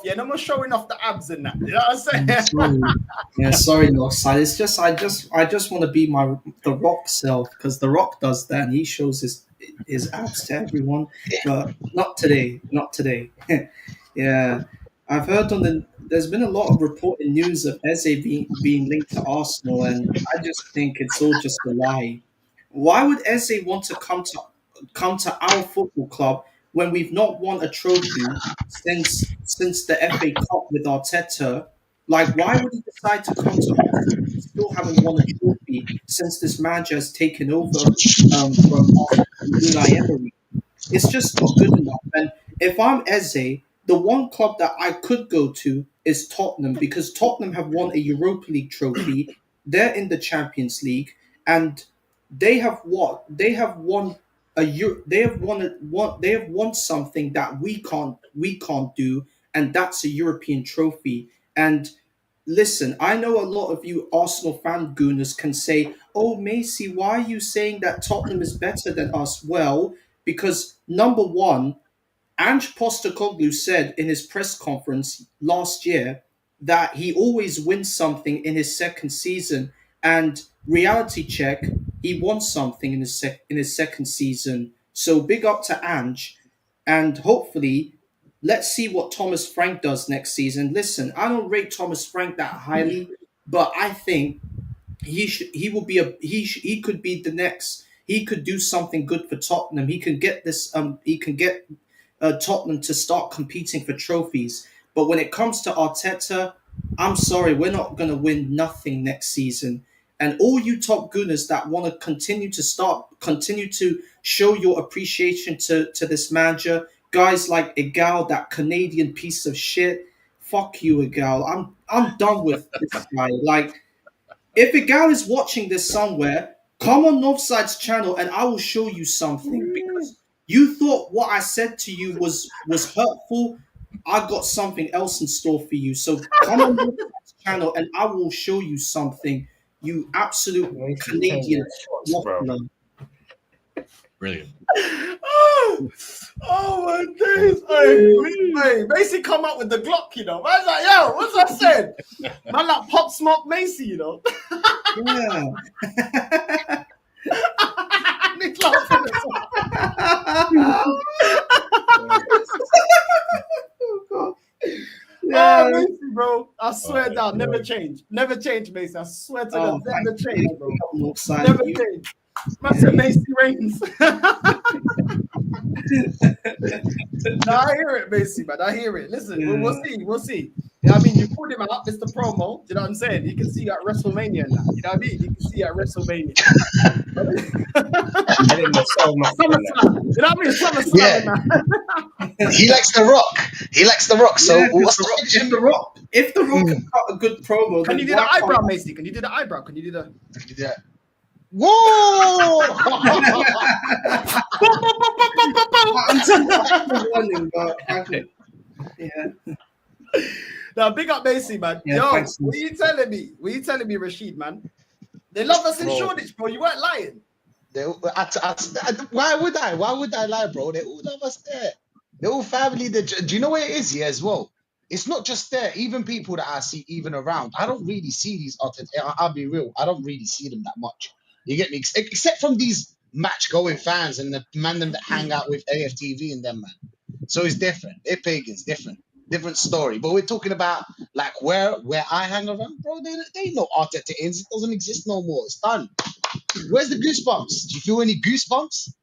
yeah. No more showing off the abs and that. You know what I'm saying? Sorry. Yeah, sorry, Northside. It's just I just want to be the Rock self because the Rock does that and he shows his abs to everyone, but not today. Not today. Yeah, I've heard there's been a lot of reported news of Eze being linked to Arsenal, and I just think it's all just a lie. Why would Eze want to come to our football club when we've not won a trophy since the FA Cup with Arteta? Like, why would he decide to come to us when we still haven't won a trophy since this manager has taken over from Unai Emery? It's just not good enough. And if I'm Eze, the one club that I could go to is Tottenham because Tottenham have won a Europa League trophy. They're in the Champions League, and they have what? They have won something that we can't do, and that's a European trophy. And listen, I know a lot of you Arsenal fan gooners can say, "Oh, Macy, why are you saying that Tottenham is better than us?" Well, because number one, Ange Postecoglou said in his press conference last year that he always wins something in his second season, and reality check, he won something in his second season. So big up to Ange, and hopefully, let's see what Thomas Frank does next season. Listen, I don't rate Thomas Frank that highly, but I think he will be he could be the next. He could do something good for Tottenham. He can get Tottenham to start competing for trophies. But when it comes to Arteta, I'm sorry, we're not going to win nothing next season. And all you top gooners that want to continue to show your appreciation to this manager, guys like Egal, that Canadian piece of shit. Fuck you, Egal. I'm done with this guy. Like, if Igal is watching this somewhere, come on Northside's channel and I will show you something because you thought what I said to you was hurtful. I got something else in store for you. So come on Northside's channel and I will show you something. You absolute Mason changing Canadian shots, bro. waffler. Brilliant. Oh, oh my days. Hey, Macy come up with the Glock, you know. Man's like, yo, what's that said? Man, like Pop Smoke Macy, you know. Yeah. And he's laughing as well. Oh, God. Oh, Macy, bro. I swear down, never change. Never change, Macy. I swear to God, never thank change, you. bro. Northside. Never change. Man said Macy Reigns. No, I hear it, Macy, man. I hear it. Listen, we'll see. We'll see. You know what I mean? You pulled him out. It's the promo. You know what I'm saying? You can see you at WrestleMania now. You know what I mean? You can see you at WrestleMania. And then there's so much in that. SummerSlam. You know what I mean? SummerSlam Yeah. now. He likes The Rock. He likes The Rock. So Yeah, 'cause what's the Rock, the if the Rock can cut a good promo, Can then you do why the eyebrow, can't- Macy? Can you do the eyebrow? Can you do the... Yeah. Whoa! I'm still running, but okay. Yeah. Now, big up Macy, man. Yeah, Yo, thanks, what are you telling me? What are you telling me, Rashid, man? They love us in Bro. Shoreditch, bro. You weren't lying. Why would I? Why would I lie, bro? They all love us there. They're all family. Do you know where it is here as well? It's not just there. Even people that I see even around, I don't really see these artists. I'll be real. I don't really see them that much. You get me? Except from these match-going fans and the man them that hang out with AFTV and them, man. So it's different. They're pagans, different story. But we're talking about like where I hang around, bro. They ain't no Arteta ins. It doesn't exist no more. It's done. Where's the goosebumps? Do you feel any goosebumps?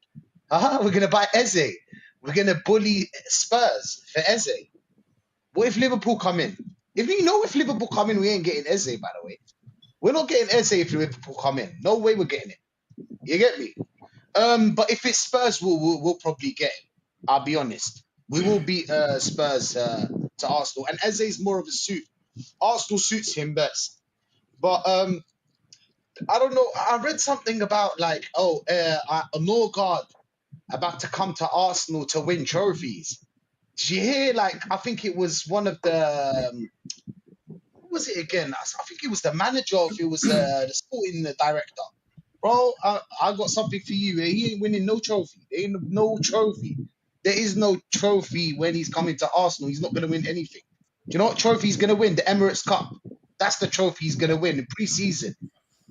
We're gonna buy Eze. We're gonna bully Spurs for Eze. What if Liverpool come in? If Liverpool come in, we ain't getting Eze, by the way. We're not getting Eze if Liverpool come in. No way we're getting it. You get me? But if it's Spurs, we'll probably get it. I'll be honest. We will beat Spurs to Arsenal, and Eze's more of a suit. Arsenal suits him best. But I don't know. I read something about like, Norgard about to come to Arsenal to win trophies. Did you hear? Like, I think it was one of the. What was it again? I think it was the manager. If it was the sporting director. Bro, I got something for you. He ain't winning no trophy. There ain't no trophy. There is no trophy when he's coming to Arsenal. He's not going to win anything. Do you know what trophy he's gonna win? The Emirates Cup. That's the trophy he's gonna win in pre-season.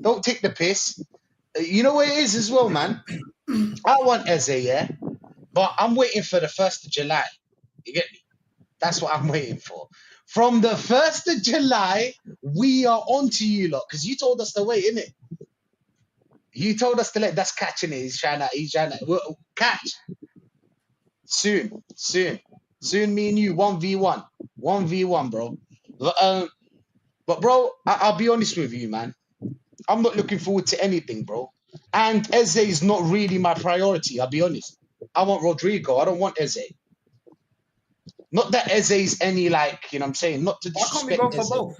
Don't take the piss. You know what it is as well, man. I want Eze, yeah, but I'm waiting for the 1st of July. You get me? That's what I'm waiting for. From the 1st of July, we are on to you lot because you told us to wait, innit? You told us to let. That's catching it. He's trying to catch soon. Me and you 1v1, bro. But bro, I'll be honest with you, man. I'm not looking forward to anything, bro. And Eze is not really my priority. I'll be honest. I want Rodrigo. I don't want Eze. Not that Eze is any like, you know what I'm saying? Not to Why can't we disrespect go for Eze. both?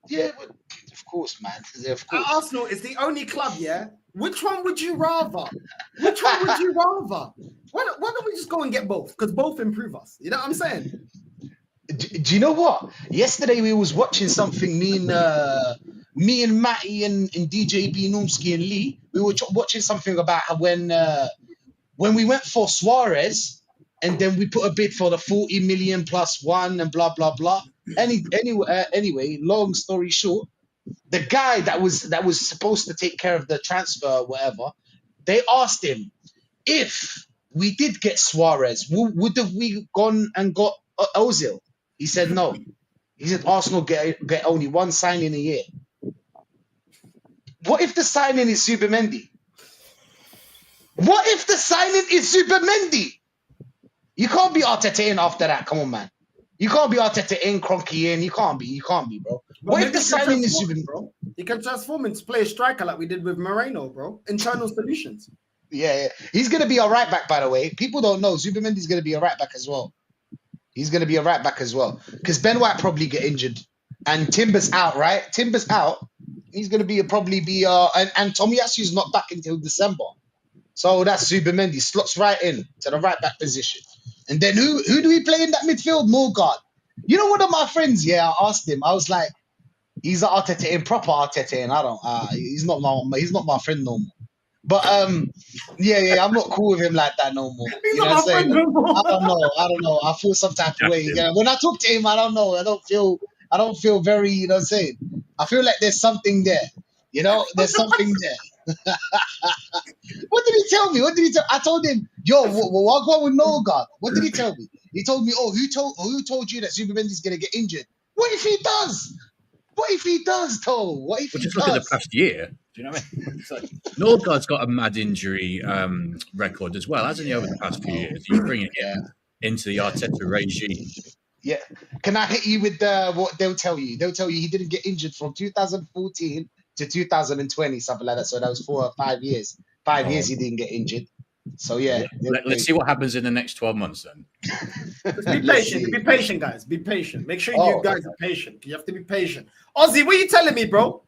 Yeah, but of course, man. Of course. Arsenal is the only club, yeah? Which one would you rather? Which one would you rather? Why don't we just go and get both? Because both improve us. You know what I'm saying? Do you know what? Yesterday we was watching something. Me and Matty and DJ B Noomski and Lee. We were watching something about how when we went for Suarez, and then we put a bid for the 40 million plus one and blah blah blah. Anyway, long story short, the guy that was supposed to take care of the transfer or whatever, they asked him if we did get Suarez, would have we gone and got Ozil? He said no. He said Arsenal get only one signing a year. What if the signing is Supermendy? What if the signing is Supermendy? You can't be Arteta in after that. Come on, man. You can't be Arteta in, Kroenke in. You can't be, bro. But What if the signing is Supermendy? Bro? He can transform into play a striker like we did with Moreno, bro. Internal solutions. Yeah. He's going to be a right back, by the way. People don't know. Supermendy's going to be a right back as well. He's going to be a right back as well. Because Ben White probably get injured. And Timber's out, right? Timber's out. He's going to probably be and Tomiyasu's not back until December. So that's Supermendy. Slots right in to the right back position. And then who do we play in that midfield? Morgard. You know, one of my friends, I asked him. I was like, he's an Arteta in, proper Arteta in. I don't he's not my friend no more. But I'm not cool with him like that no more. He's you know not what my I'm saying? friend no more. I don't know. I feel some type of way. Yeah. When I talk to him, I don't know. I don't feel very, you know what I'm saying? I feel like there's something there. You know, there's something there. What did he tell me? I told him, yo, what going with Norgard? What did he tell me? He told me, who told you that Supermendy's gonna get injured? What if he does? What if he does, though? What if he just does? look at the past year. Do you know what I mean? So, Norgard's got a mad injury record as well, hasn't he, over the past few years? You bring it into the Arteta regime. Yeah. Can I hit you with what they'll tell you? They'll tell you he didn't get injured from 2014 to 2020, something like that. So that was 4 or 5 years. 5 years he didn't get injured. So yeah. Let's see what happens in the next 12 months then. Just be patient. Be patient, guys. Be patient. Make sure you guys are patient. You have to be patient. Ozzy, what are you telling me, bro?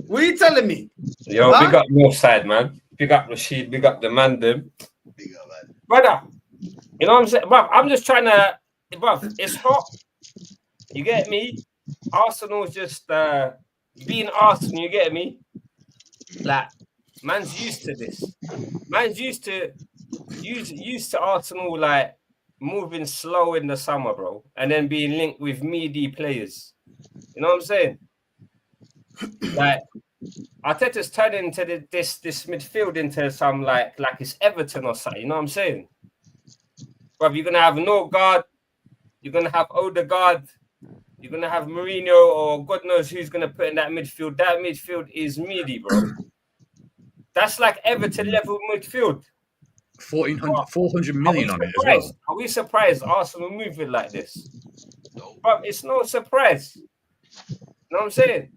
What are you telling me? Yo, big up Northside, man. Big up Rashid. Big up the man, them. Big up, man. Brother, you know what I'm saying? Bruv, I'm just trying to... Bruv, it's hot. You get me? Arsenal's just being Arsenal, you get me? Like, man's used to this. Man's used to Arsenal, like, moving slow in the summer, bro. And then being linked with meaty players. You know what I'm saying? Like, Arteta's turning into this midfield into some like it's Everton or something. You know what I'm saying? Bruv, you're gonna have Norgard, you're gonna have Odegaard, you're gonna have Mourinho, or God knows who's gonna put in that midfield. That midfield is meaty, bro. That's like Everton level midfield. 400 million on it as well. Are we surprised Arsenal moving like this? But it's no surprise. You know what I'm saying?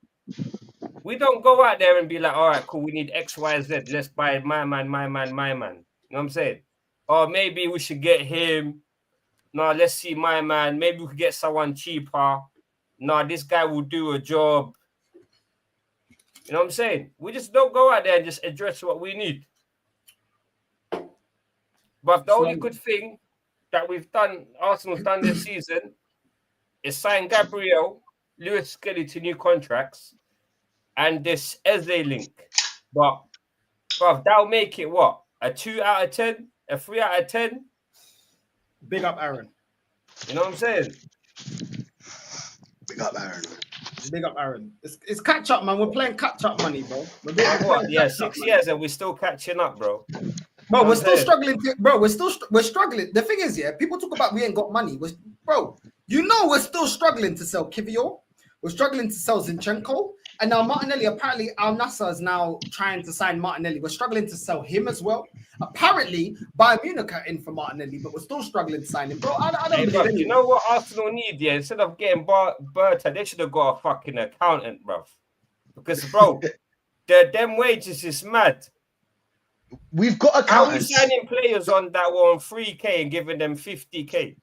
We don't go out there and be like, all right, cool, we need X, Y, Z. Let's buy my man. You know what I'm saying? Or maybe we should get him. No, let's see my man. Maybe we could get someone cheaper. No, this guy will do a job. You know what I'm saying? We just don't go out there and just address what we need. But the only good thing that Arsenal's done this season, is sign Gabriel, Lewis Skelly to new contracts, and this Eze link. But, bruv, that'll make it what? A 2 out of 10? A 3 out of 10? Big up, Aaron. You know what I'm saying? Big up Aaron. Big up Aaron. It's catch up, man. We're playing catch up money, bro. We're But what? playing Yeah, catch up, 6 man. years and we're still catching up, bro. Bro, You know we're what I'm still saying? struggling. Bro, we're struggling. The thing is, yeah, people talk about we ain't got money. Bro, you know we're still struggling to sell Kivior. We're struggling to sell Zinchenko. And now Martinelli, apparently Al Nassr is now trying to sign Martinelli. We're struggling to sell him as well. Apparently, Bayern Munich are in for Martinelli, but we're still struggling to sign him. Bro, I don't Hey, believe bro, do anyone. you know what Arsenal need? Yeah, instead of getting Berta, they should have got a fucking accountant, bro. Because, bro, them wages is mad. We've got How are we accountants. signing players on that were on 3K and giving them 50K?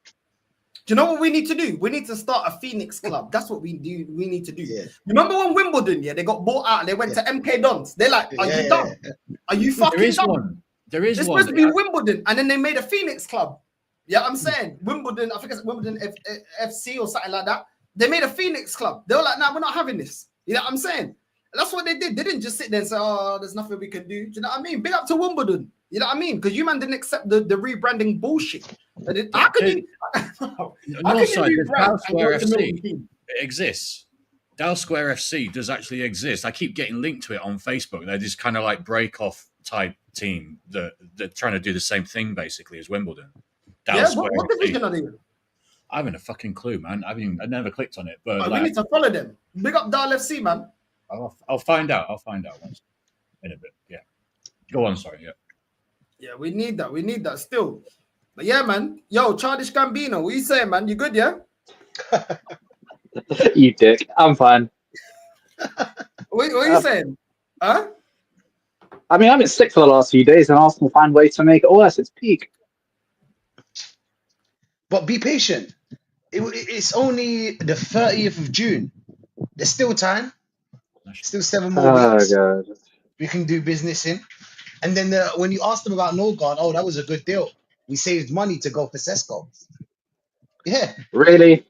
Do you know what we need to do? We need to start a Phoenix club. That's what we do. We need to do. Yeah. Remember when Wimbledon, yeah, they got bought out and they went to MK Dons. They're like, are you dumb? Are you fucking There is dumb? one. There is It's one. supposed to be Wimbledon, and then they made a Phoenix club. Yeah, I'm saying Wimbledon. I think it's Wimbledon FC or something like that. They made a Phoenix club. They were like, "Nah, we're not having this." You know what I'm saying? And that's what they did. They didn't just sit there and say, "Oh, there's nothing we can do." Do you know what I mean? Big up to Wimbledon. You know what I mean? Because you man didn't accept the rebranding bullshit. How could you? Northside, there's Dow Square and go to FC. Milton Keynes? It exists. Dow Square FC does actually exist. I keep getting linked to it on Facebook. They're this kind of like break-off type team that they're trying to do the same thing basically as Wimbledon. Dow Yeah, Square what FC. division are they in? I haven't a fucking clue, man. I never clicked on it, but We like, need to follow them. Big up Dal FC, man. I'll find out. I'll find out once in a bit. Yeah. Go on. Sorry. Yeah. Yeah, we need that. We need that still. But yeah, man. Yo, Childish Gambino, what you saying, man? You good, yeah? You dick. I'm fine. What are you saying? Huh? I mean, I've been sick for the last few days, and Arsenal find ways to make it worse. It's peak. But be patient. It's only the 30th of June. There's still time. Still 7 more Oh, weeks. God. We can do business in. And then when you asked them about Norgard, oh, that was a good deal. We saved money to go for Sesko. Yeah, Really?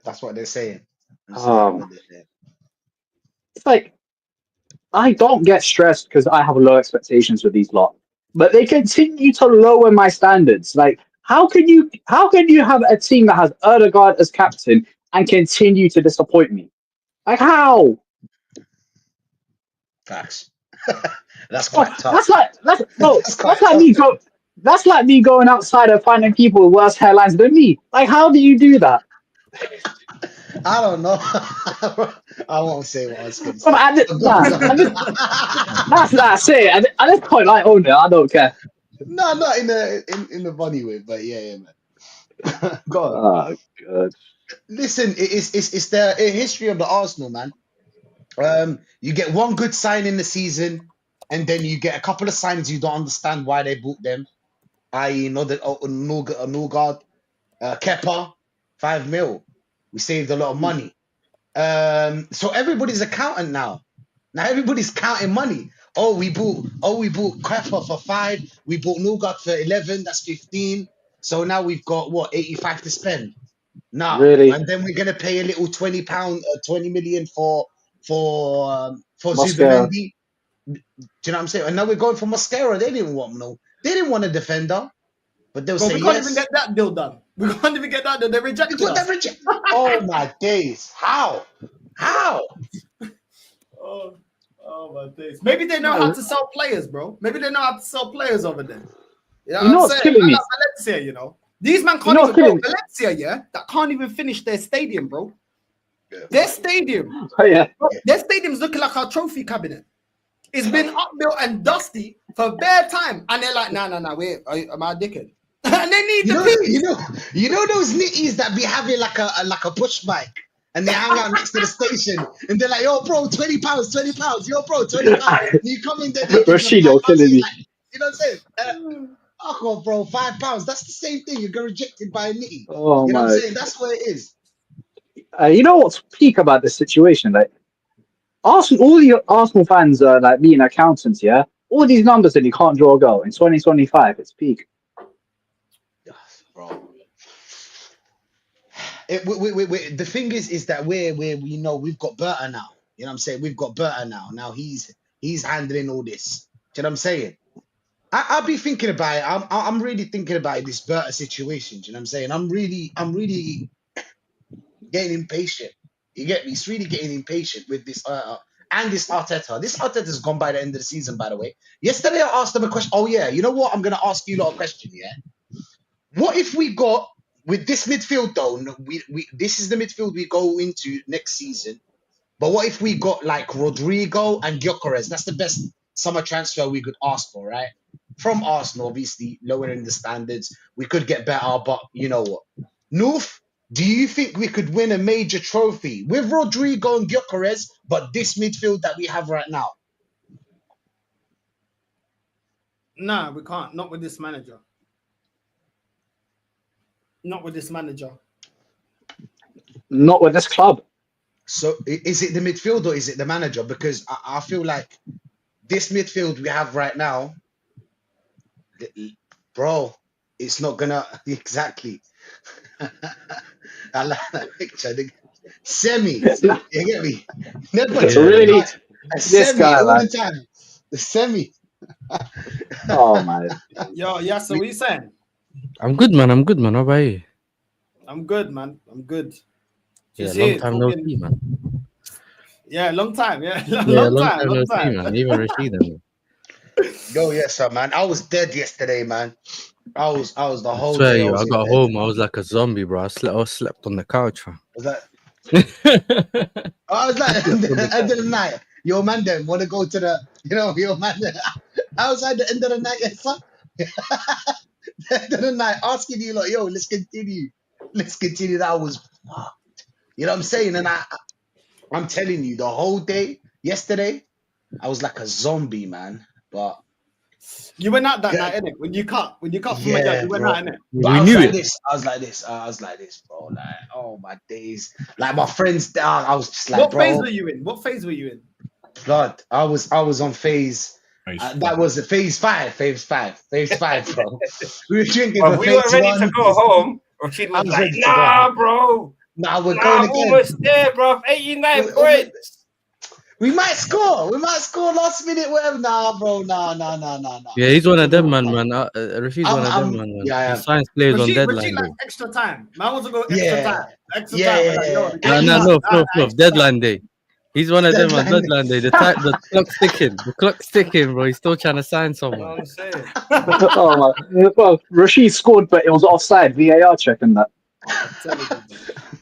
that's what they're saying. It's like, I don't get stressed because I have low expectations with these lot, but they continue to lower my standards. Like, how can you have a team that has Erdegaard as captain and continue to disappoint me? Like, how? Facts. That's quite tough. That's like tough. That's like me going outside and finding people with worse hairlines than me. Like, how do you do that? I don't know. I won't say what I was going to say. That's it. At this point, I own it. I don't care. No, not in the funny way, but yeah, man. Go on. Oh, God. Listen, it's the history of the Arsenal, man. You get one good sign in the season, and then you get a couple of signs you don't understand why they bought them, i.e. Norgard, Kepa, 5 mil. We saved a lot of money. So everybody's accountant now. Now everybody's counting money. We bought Kepa for 5. We bought Norgard for 11. That's 15. So now we've got 85 to spend. Nah, Really? and then we're gonna pay a little £20, 20 million for Mosquera. Zubimendi. Do you know what I'm saying? And now we're going for Mosquera. They didn't want a defender, but they'll say we can't yes. even get that deal done. We can't even get that done. They rejected us. Oh my days! How? Oh my days. Maybe they know how to sell players, bro. Maybe they know how to sell players over there. You know what's killing me? Valencia, you know. These man can't even go. Valencia, yeah, that can't even finish their stadium, bro. Their stadium. Oh, yeah. Their stadium's looking like our trophy cabinet. It's been upbuilt and dusty for bare time. And they're like, nah, wait, am I a dickhead? And they need you know those nitties that be having like a push bike and they hang out next to the station and they're like, yo, bro, £20, yo, bro, £20. And you come in there, Rashid, killing me. Like, you know what I'm saying? Oh, bro, £5. That's the same thing. You get rejected by a nitty. Oh, you know my. what I'm saying? That's what it is. You know what's peak about this situation? Like, all the Arsenal fans are like being accountants, yeah? All these numbers and you can't draw a goal. In 2025, it's peak. Bro. The thing is that we know we've got Berta now. You know what I'm saying? We've got Berta now. Now he's handling all this. Do you know what I'm saying? I'll be thinking about it. I'm really thinking about this Berta situation. Do you know what I'm saying? I'm really getting impatient. You get me? It's really getting impatient with this and this Arteta. This Arteta's gone by the end of the season, by the way. Yesterday I asked them a question. Oh yeah, you know what? I'm gonna ask you a lot of question. Yeah. What if we got with this midfield though? We this is the midfield we go into next season. But what if we got like Rodrigo and Gyökeres? That's the best summer transfer we could ask for, right? From Arsenal, obviously, lowering the standards. We could get better, but you know what? North, do you think we could win a major trophy with Rodrigo and Gyökeres, but this midfield that we have right now? Nah, we can't. Not with this manager. Not with this manager. Not with this club. So is it the midfield or is it the manager? Because I feel like this midfield we have right now, bro, it's not gonna exactly. I like that picture. Semi, you get me? Never It's really a this semi guy, all man. the time. The semi. Oh man. Yo, yeah, so what are you saying? I'm good, man. I'm good, man. How about you? I'm good, man. I'm good. Yeah, Just long here time no talking. see, man. Yeah, long time. Yeah, Yeah, long long time. time Long no see, time. man. Even Rashid and me. Yo, yes, sir, man. I was dead yesterday, man. I was the I whole swear day. I you, I was in got bed. home. I was like a zombie, bro. I slept on the couch, fam. Was that? I I was like, slept on the end of couch. the night. Yo, man, then want to go to the, yo, man. Outside the end of the night, yes, sir. The end of the night, asking you, like, yo, let's continue. Let's continue. That was, you know what I'm saying? And I'm telling you, the whole day, yesterday, I was like a zombie, man. But You went out that yeah, night, innit? When you cut from a job, yeah, you went bro. out, innit? But We I was knew like it. this. I was like this. I was like this, bro. Like, oh my days. Like my friends down. I was just like, What phase bro, were you in? What phase were you in? blood. I was on phase. That was phase 5. Phase 5. Phase 5, bro. We were drinking But for we were phase ready to 1. go home. Rashid I was was like, ready to go nah, home. bro. Nah, we're Nah, going I'm again. almost there, bro. 89 We, points. we might score. We might score last minute, whatever. Nah, bro. Nah. Yeah, he's one of them, Nah. man. Rashid's one of them, man. Yeah, I He am. signs players on Rashid deadline like day. extra time. Man wants to go extra Yeah. time. Extra Yeah, time. yeah, We're like, yo, yeah. the No, game's no, on. no, Nah, no. extra time. Deadline day. He's one of them on Deadline. deadline day. The clock's ticking. The clock's ticking, bro. He's still trying to sign You know someone. what I'm saying? Oh my. Well, Rashid scored, but it was offside. VAR checking that. I'm telling you,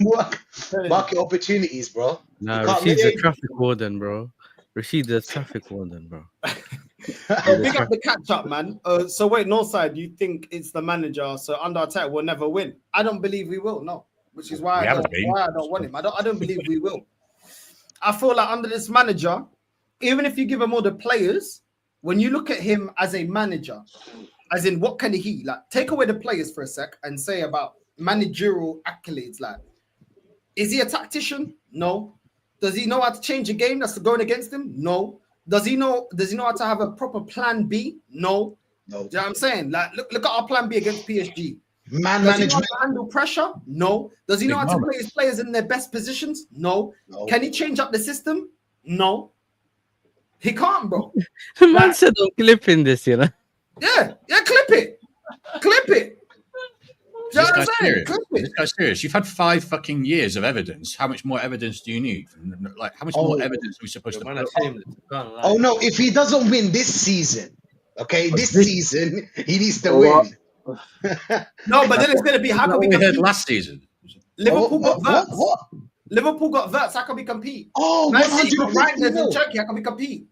bro. Telling you. Market opportunities, bro. Nah, You can't Rashid's a miss. traffic warden, bro. Rashid's a traffic warden, bro. Oh, big up the catch up, man. So wait, Northside, you think it's the manager? So under attack, we'll never win. I don't believe we will. No, which is why We I haven't been. don't want him. I don't believe we will. I feel like under this manager, even if you give him all the players, when you look at him as a manager, as in what can he like? Take away the players for a sec and say about managerial accolades. Like, is he a tactician? No. Does he know how to change a game that's going against him? No. Does he know how to have a proper plan B? No. No. Do you know what I'm saying? Like, look at our plan B against PSG. Man Does he know how management. to handle pressure? No. Does he know how to play his players in their best positions? No. No. Can he change up the system? No. He can't, bro. The man Right. said I'm clipping this, you know. Yeah, clip it. Clip it. Do you know what I'm saying? Serious. Clip This it. guy's serious. You've had 5 fucking years of evidence. How much more evidence do you need? Like, how much more evidence are we supposed to put? Oh no, if he doesn't win this season, okay, this season he needs to What? win. No, but then it's gonna be how can we we heard compete? last season. Liverpool got what? Verts. Liverpool got Verts. How can we compete? Oh, Man City got 150 Reinders in mil. Turkey. How can we compete?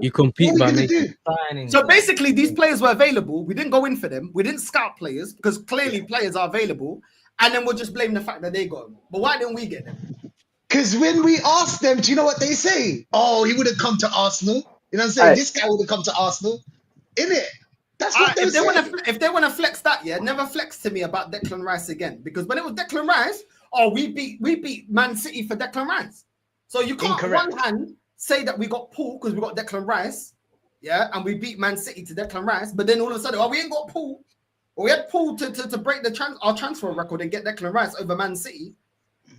You What compete are we by gonna making do? signings. So basically, these players were available. We didn't go in for them. We didn't scout players because clearly players are available. And then we'll just blame the fact that they got them. But why didn't we get them? Because when we ask them, do you know what they say? Oh, he would have come to Arsenal. You know what I'm saying? Hey. This guy would have come to Arsenal. Innit? That's what they If they say. want to flex that, yeah, never flex to me about Declan Rice again. Because when it was Declan Rice, we beat Man City for Declan Rice. So you can't Incorrect. on one hand say that we got Paul because we got Declan Rice, yeah, and we beat Man City to Declan Rice, but then all of a sudden, we ain't got Paul. Well, we had Paul to break our transfer record and get Declan Rice over Man City.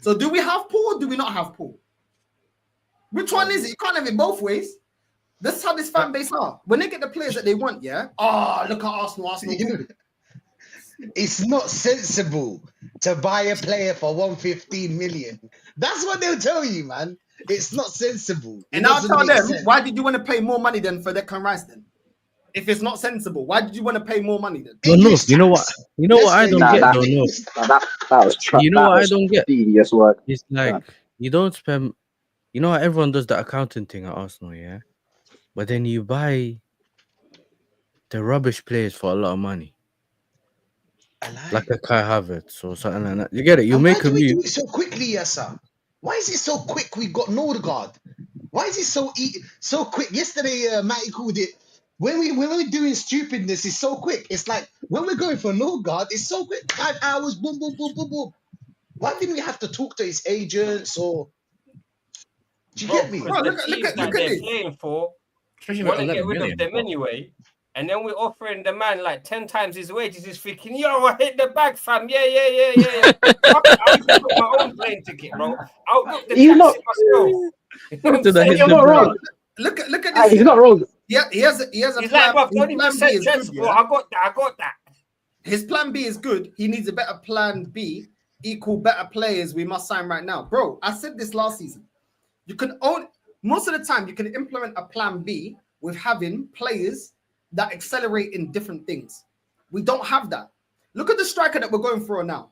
So do we have Paul or do we not have Paul? Which one is it? You can't have it both ways. This is how this fan base are. When they get the players that they want, yeah. Oh, look at Arsenal. You know, it's not sensible to buy a player for 115 million. That's what they'll tell you, man. It's not sensible. It And I'll doesn't tell make them, sense. why did you want to pay more money then for Declan Rice then? If it's not sensible, why did you want to pay more money then? No, English you know what? tax. You know what I don't Nah, get that- though. No, That was you know that what I was don't get. tedious work. It's like you don't spend. You know how everyone does the accounting thing at Arsenal, yeah. But then you buy the rubbish players for a lot of money, like a Kai Havertz or something like that. You get it? You And make why a do we do move. it so quickly, yes, sir? Why is it so quick? We got Nordegaard. Why is it so quick? Yesterday, Matty called it. When we're doing stupidness, it's so quick. It's like when we're going for Nordegaard, it's so quick. 5 hours, boom, boom, boom, boom, boom. Why didn't we have to talk to his agents or? Do you Bro, get me? because Bro, the look teams at that they're this. playing for Especially want with to get 11 rid million. of them anyway. And then we're offering the man like 10 times his wages. He's thinking, yo, I hit the bag, fam. Yeah. Fuck it, I'll even book my own plane ticket, bro. I'll book the He's taxi not- myself. You know what I'm To the saying? hit You're the not bag. wrong. Look at Ah, this. he's not wrong. Yeah, he has a He's plan. like, bro, His don't even plan B set is good, transport. yeah? I got that. His plan B is good. He needs a better plan B equal better players we must sign right now. Bro, I said this last season. You can own most of the time you can implement a plan B with having players that accelerate in different things. We don't have that. Look at the striker that we're going for now.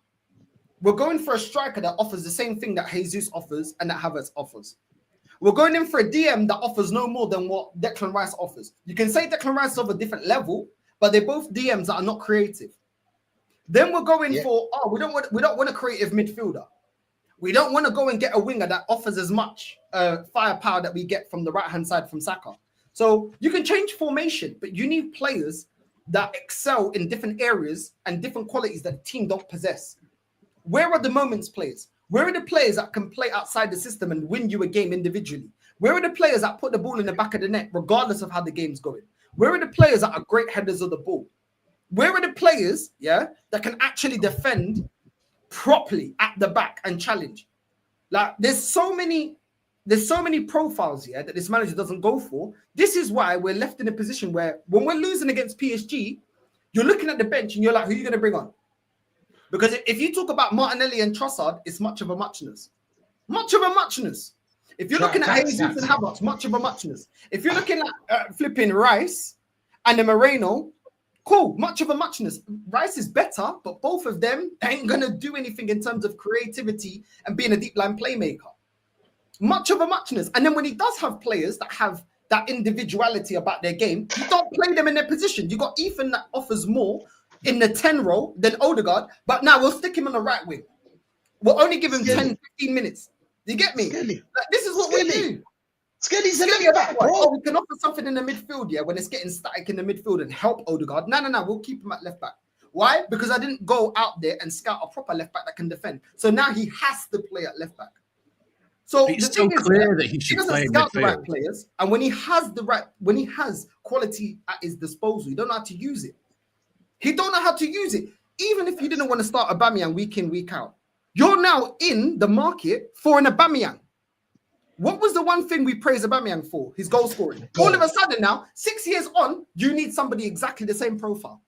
We're going for a striker that offers the same thing that Jesus offers and that Havertz offers. We're going in for a DM that offers no more than what Declan Rice offers. You can say Declan Rice is of a different level, but they're both DMs that are not creative. Then we're going for we don't want a creative midfielder. We don't want to go and get a winger that offers as much firepower that we get from the right-hand side from Saka. So you can change formation, but you need players that excel in different areas and different qualities that the team don't possess. Where are the moments players? Where are the players that can play outside the system and win you a game individually? Where are the players that put the ball in the back of the net, regardless of how the game's going? Where are the players that are great headers of the ball? Where are the players, that can actually defend properly at the back and challenge? Like there's so many profiles here that this manager doesn't go for. This is why we're left in a position where when we're losing against PSG, you're looking at the bench and you're like, who are you going to bring on? Because if you talk about Martinelli and Trossard, it's much of a muchness. Much of a muchness. If you're looking at Jesus and Havertz, much of a muchness. If you're looking at flipping Rice and the Moreno, cool, much of a muchness. Rice is better, but both of them ain't going to do anything in terms of creativity and being a deep line playmaker. Much of a muchness. And then when he does have players that have that individuality about their game, you don't play them in their position. You got Ethan that offers more in the 10 role than Odegaard, but now we'll stick him on the right wing. We'll only give him 10, 15 minutes. Do you get me? Like, this is what we do. Skelly's a left back, bro. Oh, we can offer something in the midfield, when it's getting static in the midfield and help Odegaard. No, we'll keep him at left back. Why? Because I didn't go out there and scout a proper left back that can defend. So now he has to play at left back. So it's so clear that he should play in scout the midfield. right players, and when he has quality at his disposal, he don't know how to use it. He don't know how to use it. Even if you didn't want to start Aubameyang week in, week out, you're now in the market for an Aubameyang. What was the one thing we praised Aubameyang for? His goal scoring. All of a sudden now, 6 years on, you need somebody exactly the same profile.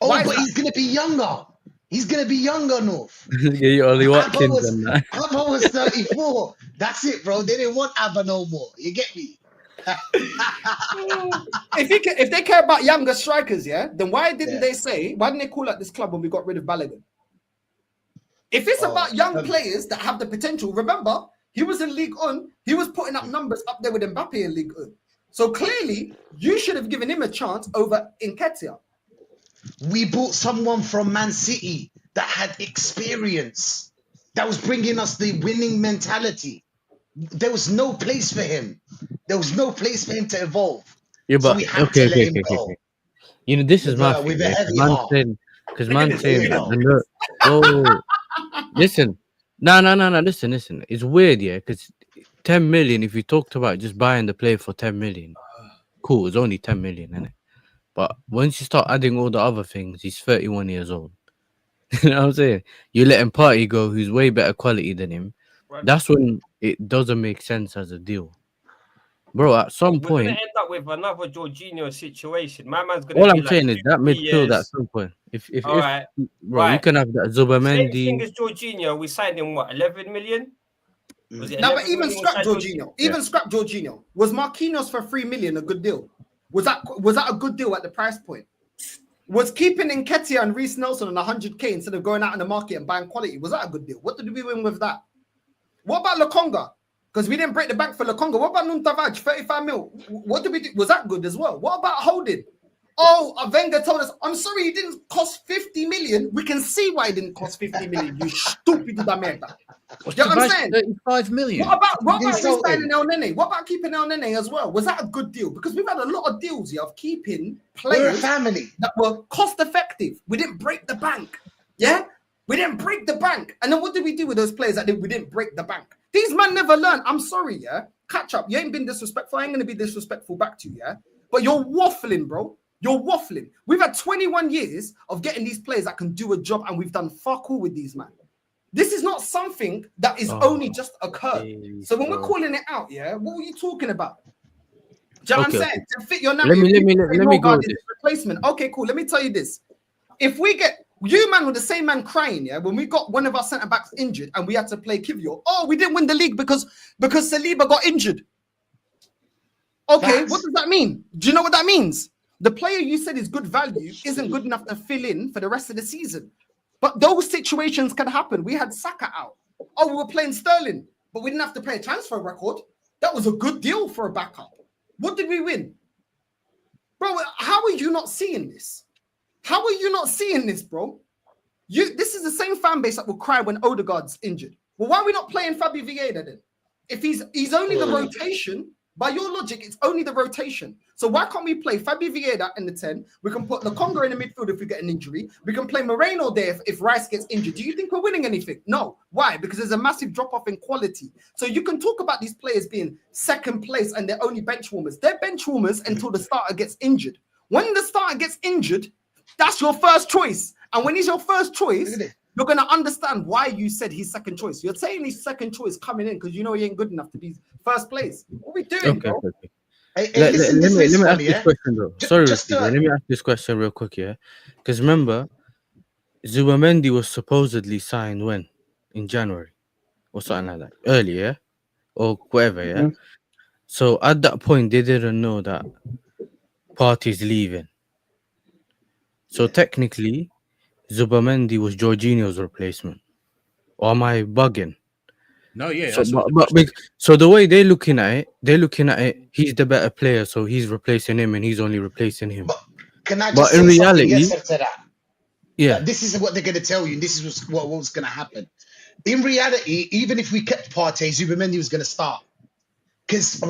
Oh, Why is but that? he's going to be younger. He's going to be younger, North. Yeah, you Ollie Watkins and that. Abba was 34. That's it, bro. They didn't want Abba no more. You get me? If they care about younger strikers, then why didn't they call out this club when we got rid of Balogun? If it's about young players that have the potential, remember, he was in League One, he was putting up numbers up there with Mbappe in League One. So clearly, you should have given him a chance over Nketiah. We bought someone from Man City that had experience, that was bringing us the winning mentality. There was no place for him. There was no place for him to evolve. Yeah, So but we had to let him go. You know, this is my With thing. a heavy heart. Because Look at man this saying video. that listen. No, listen. It's weird, because 10 million, if you talked about just buying the player for 10 million, cool, it's only 10 million, isn't it? But once you start adding all the other things, he's 31 years old. You know what I'm saying? You let him party go, who's way better quality than him. Right. That's when it doesn't make sense as a deal. bro. At some We're gonna point, end up with another Jorginho situation. My man's gonna all be I'm like saying is that 3 midfield at years. some point. If All right, bro, you right. can have that Same thing Zubamendi. as Jorginho. We signed him what 11 million? Was it Now, 11 but even million we scrap signed Jorginho, even scrap Jorginho, was Marquinhos for 3 million a good deal? Was that a good deal at the price point? Was keeping Nketiah and Reece Nelson on 100k instead of going out in the market and buying quality, was that a good deal? What did we win with that? What about Lokonga? Because we didn't break the bank for Lokonga. What about Nuntavaj, 35 mil? What did we do? Was that good as well? What about Holding? Oh, Wenger told us, I'm sorry, he didn't cost 50 million. We can see why he didn't cost 50 million, you stupid da merda. You know what I'm saying? 35 million. What about Insulting. re-signing El Nene? What about keeping El Nene as well? Was that a good deal? Because we've had a lot of deals here of keeping We're a players family. that were cost effective. We didn't break the bank. Yeah? We didn't break the bank. And then what did we do with those players that we didn't break the bank? These men never learn. I'm sorry, yeah? Catch up. You ain't been disrespectful. I ain't going to be disrespectful back to you, yeah? But you're waffling, bro. You're waffling. We've had 21 years of getting these players that can do a job, and we've done fuck all with these, man. This is not something that is only just occurred. So when we're calling it out, yeah, what are you talking about? Do you know what I'm saying? To fit your narrative, Let me go with this. replacement. Okay, cool. Let me tell you this. If we get you, man, with the same man crying, yeah, when we got one of our centre backs injured and we had to play Kivio, oh, we didn't win the league because Saliba got injured. Okay, what does that mean? Do you know what that means? The player you said is good value isn't good enough to fill in for the rest of the season. But those situations can happen. We had Saka out. Oh, we were playing Sterling, but we didn't have to pay a transfer record. That was a good deal for a backup. What did we win? Bro, how are you not seeing this? How are you not seeing this, bro? This is the same fan base that will cry when Odegaard's injured. Well, why are we not playing Fabi Vieira then? If he's only the rotation, by your logic, it's only the rotation. So why can't we play Fabi Vieira in the 10? We can put Lokonga in the midfield if we get an injury. We can play Moreno there if Rice gets injured. Do you think we're winning anything? No. Why? Because there's a massive drop-off in quality. So you can talk about these players being second place and they're only bench warmers. They're bench warmers until the starter gets injured. When the starter gets injured, that's your first choice. And when he's your first choice, you're going to understand why you said he's second choice. You're saying he's second choice coming in because you know he ain't good enough to be first place. What are we doing, bro? Okay. Hey, Let me ask yeah? this question though. Let me ask this question real quick, yeah? Because remember, Zubamendi was supposedly signed when? In January or something like that. Earlier, or whatever, yeah? Mhm. So at that point, they didn't know that Partey's leaving. So technically, Zubamendi was Jorginho's replacement. Or am I bugging? No, yeah. So, That's so the way they're looking at it, he's the better player, so he's replacing him, and he's only replacing him. But can I But just in say reality, something to that? yeah, This is what they're going to tell you, and this is what was going to happen. In reality, even if we kept Partey, Zubamendi was going to start. Because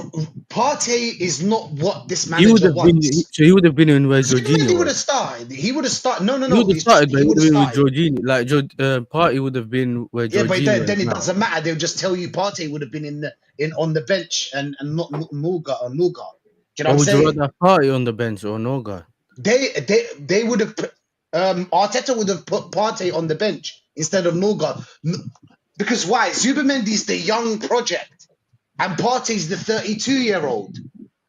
Partey is not what this he would manager have been. wants. So he would have been in where Zubamendi Jorginho would have was. started. He would have started. No. He would have started, but He he would would have have been with started. Jorginho. Like Partey would have been where Yeah, but Jorginho then is it now. doesn't matter. They'll just tell you Partey would have been in on the bench and not Norgard or Norgard. Do you know what Or I'm would you saying? rather have Partey on the bench or Noga? They would have put Arteta would have put Partey on the bench instead of Norgard. Because why? Zubamendi's the young project, and Partey's the 32-year-old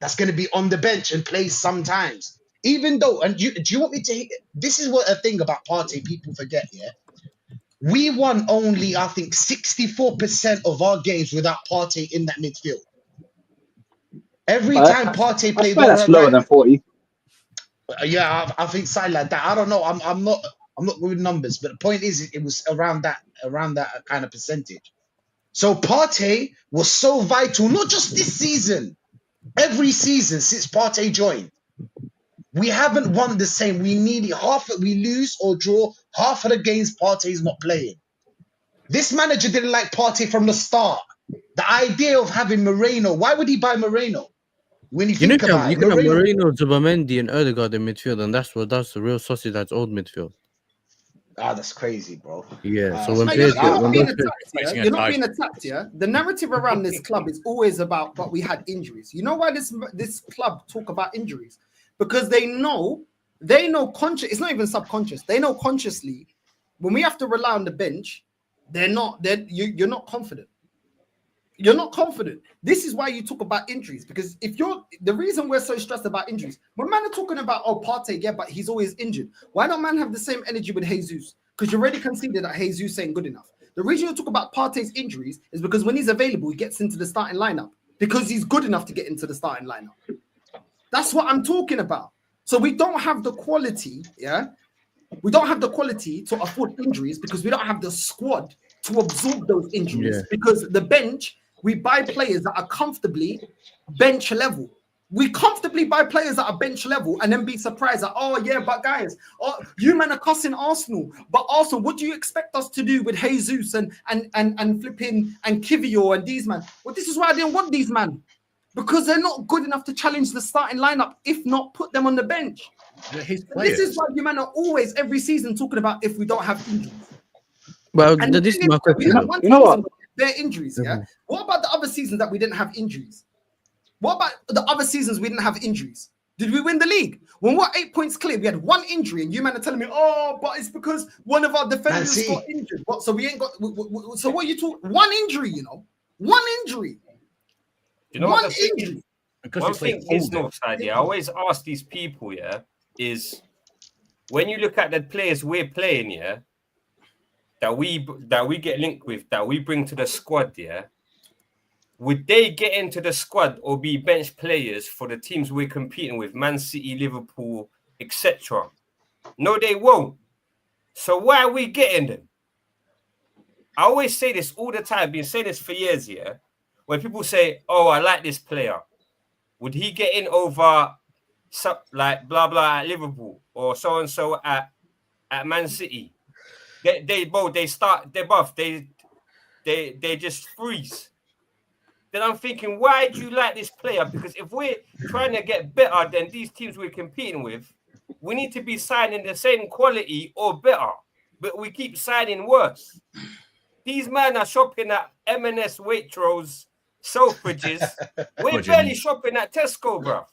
that's going to be on the bench and plays sometimes. Even though, and do you want me to? This is what a thing about Partey people forget. Yeah, we won only I think 64% of our games without Partey in that midfield. Every time Partey I played swear on that's the lower right. than 40. Yeah, I think something like that. I don't know. I'm not good with numbers, but the point is, it was around that kind of percentage. So Partey was so vital, not just this season, every season since Partey joined. We haven't won the same. We nearly we lose or draw half of the games Partey's not playing. This manager didn't like Partey from the start. The idea of having Moreno, why would he buy Moreno? When you think about it, You can have Moreno, Zubamendi, and Odegaard in midfield, and that's the real Sociedad's old midfield. that's crazy, bro. Yeah. So when You're players get not when being those attacked, yeah? You're not being attacked, yeah? The narrative around this club is always about, but we had injuries. You know why this club talk about injuries? Because they know conscious. It's not even subconscious. They know consciously when we have to rely on the bench, you're not confident. You're not confident. This is why you talk about injuries, because if you're the reason we're so stressed about injuries, when man are talking about Partey, yeah, but he's always injured. Why don't man have the same energy with Jesus? Because you already conceded that Jesus ain't good enough. The reason you talk about Partey's injuries is because when he's available, he gets into the starting lineup because he's good enough to get into the starting lineup. That's what I'm talking about. So we don't have the quality, yeah. We don't have the quality to afford injuries because we don't have the squad to absorb those injuries. Because the bench, we buy players that are comfortably bench level. We comfortably buy players that are bench level and then be surprised that, oh yeah, but guys, you man are cussing Arsenal. But Arsenal, what do you expect us to do with Jesus and flipping and Kivio and these man? Well, this is why I didn't want these man. Because they're not good enough to challenge the starting lineup, if not put them on the bench. This is why you man are always every season talking about if we don't have injuries. Well, And this is my question. You know what? Their injuries, yeah. What about the other seasons that we didn't have injuries? What about the other seasons we didn't have injuries? Did we win the league? When we're 8 points clear, we had one injury, and you man are telling me, oh, but it's because one of our defenders got injured. What? So we ain't got. So what you talk? One injury, you know, one injury. You know one what the injury. One thing is, Northside, yeah, I always ask these people, yeah, is when you look at the players we're playing, yeah, that we get linked with, that we bring to the squad, yeah, would they get into the squad or be bench players for the teams we're competing with, Man City, Liverpool, etc.? No, they won't. So why are we getting them? I always say this all the time, been saying this for years, yeah. When people say, oh, I like this player, would he get in over like blah blah at Liverpool or so and so at Man City? They just freeze. Then I'm thinking, why do you like this player? Because if we're trying to get better than these teams we're competing with, we need to be signing the same quality or better. But we keep signing worse. These men are shopping at M&S, Waitrose, Selfridges. We're barely shopping at Tesco, bro.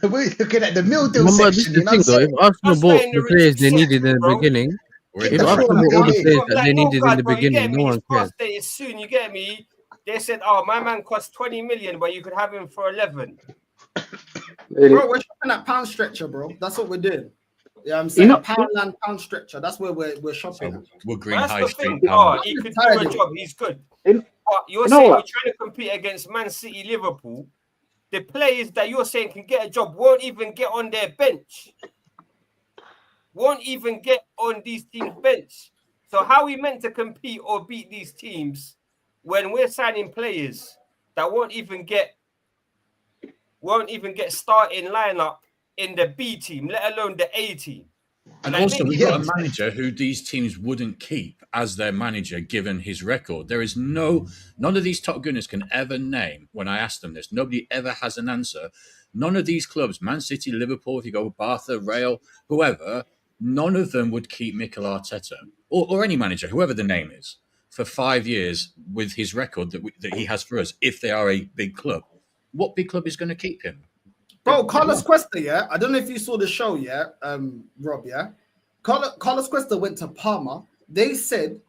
We're looking at the meal deal Remember, this section. is the thing, though. If Arsenal bought the players they needed in the beginning, if Arsenal bought all the players that they needed in the beginning, no one cares. It's soon, you get me? They said, oh, my man costs 20 million, but you could have him for 11. Bro, we're shopping at pound stretcher, bro. That's what we're doing. Yeah, I'm saying pound stretcher. That's where we're shopping. So we're Green That's High the Street. thing. Oh, he could do a job. He's good. But you're saying we're trying to compete against Man City, Liverpool. The players that you're saying can get a job won't even get on their bench. Won't even get on these teams' bench. So how are we meant to compete or beat these teams when we're signing players that won't even get starting lineup in the B team, let alone the A team? And also, we've got a manager who these teams wouldn't keep as their manager, given his record. There is none of these top gunners can ever name, when I ask them this, nobody ever has an answer. None of these clubs, Man City, Liverpool, if you go Barca, Real, whoever, none of them would keep Mikel Arteta or any manager, whoever the name is, for 5 years with his record that he has for us, if they are a big club. What big club is going to keep him? Bro, Carlos Cuesta, yeah. I don't know if you saw the show, yeah, Rob, yeah. Carlos Cuesta went to Parma. They said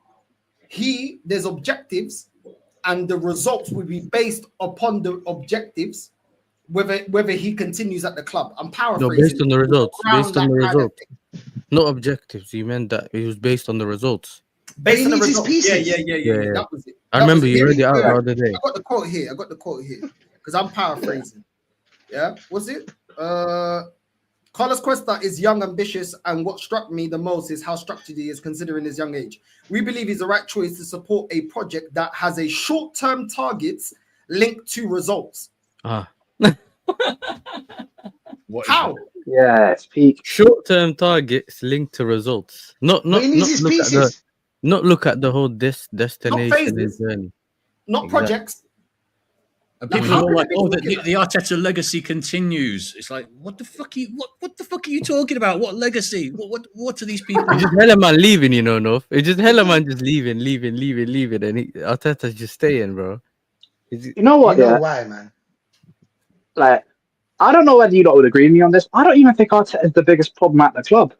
there's objectives, and the results will be based upon the objectives, whether he continues at the club. I'm paraphrasing. No, based on the results. Based on the results. Not objectives. You meant that it was based on the results. Based on the results. Yeah. That was it. I remember you read it out the other day. I got the quote here because I'm paraphrasing. Yeah, was it? Carlos Cuesta is young, ambitious, and what struck me the most is how structured he is considering his young age. We believe he's the right choice to support a project that has a short-term targets linked to results. How? Yes, peak. Short-term targets linked to results. Not look at the whole destination and journey. Not projects. And people are like, "Oh, the Arteta legacy continues." It's like, what the fuck? What the fuck are you talking about? What legacy? What are these people? It's just hella man leaving, North. It's just hella man just leaving, and Arteta's just staying, bro. You know what? You know why, man? Like, I don't know whether you lot would agree with me on this. I don't even think Arteta is the biggest problem at the club.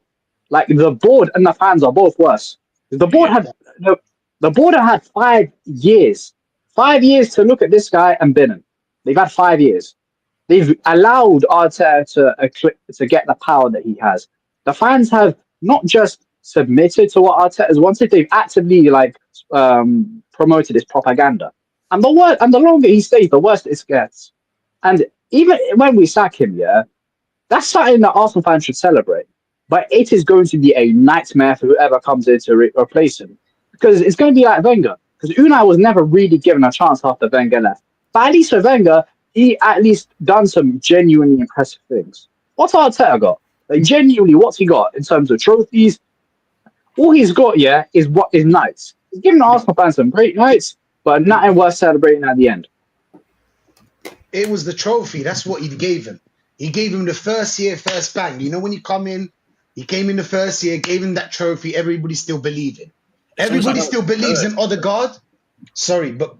Like, the board and the fans are both worse. The board had 5 years 5 years to look at this guy and bin him. They've had 5 years. They've allowed Arteta to get the power that he has. The fans have not just submitted to what Arteta's wanted; they've actively promoted his propaganda. And the longer he stays, the worse it gets. And even when we sack him, yeah, that's something that Arsenal fans should celebrate. But it is going to be a nightmare for whoever comes in to replace him, because it's going to be like Wenger. Because Unai was never really given a chance after Wenger left. But at least for Wenger, he at least done some genuinely impressive things. What's Arteta got? Like, genuinely, what's he got in terms of trophies? All he's got, yeah, is what is nights. He's given Arsenal fans some great nights, but nothing worth celebrating at the end. It was the trophy. That's what he gave him. He gave him the first year, first bang. You know, when you come in, he came in the first year, gave him that trophy. Everybody still believing. Everybody still believes in Odegaard. Sorry, but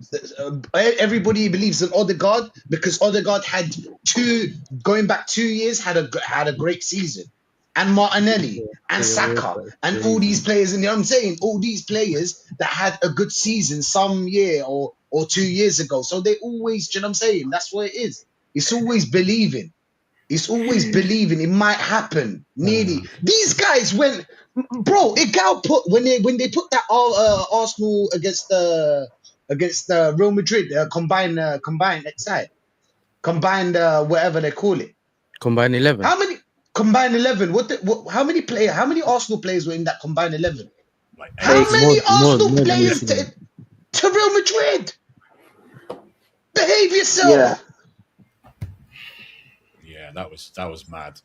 everybody believes in Odegaard because Odegaard had going back 2 years, had a great season. And Martinelli and Saka and all these players, and you know what I'm saying, all these players that had a good season some year or 2 years ago. So they always, you know what I'm saying, that's what it is. It's always believing. It's always believing it might happen. Nearly. These guys went, bro. Igal put when they put that Arsenal against Real Madrid combined whatever they call it. Combined 11. How many combined 11? How many players? How many Arsenal players were in that combined 11? How many Arsenal players to Real Madrid? Behave yourself. Yeah. Yeah, that was mad.